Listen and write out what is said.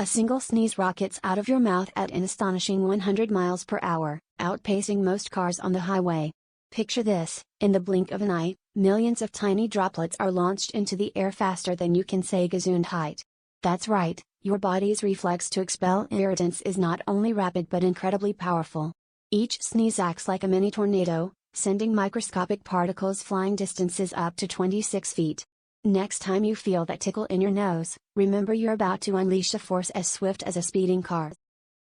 A single sneeze rockets out of your mouth at an astonishing 100 miles per hour, outpacing most cars on the highway. Picture this: in the blink of an eye, millions of tiny droplets are launched into the air faster than you can say Gesundheit. That's right, your body's reflex to expel irritants is not only rapid but incredibly powerful. Each sneeze acts like a mini tornado, sending microscopic particles flying distances up to 26 feet. Next time you feel that tickle in your nose, remember you're about to unleash a force as swift as a speeding car.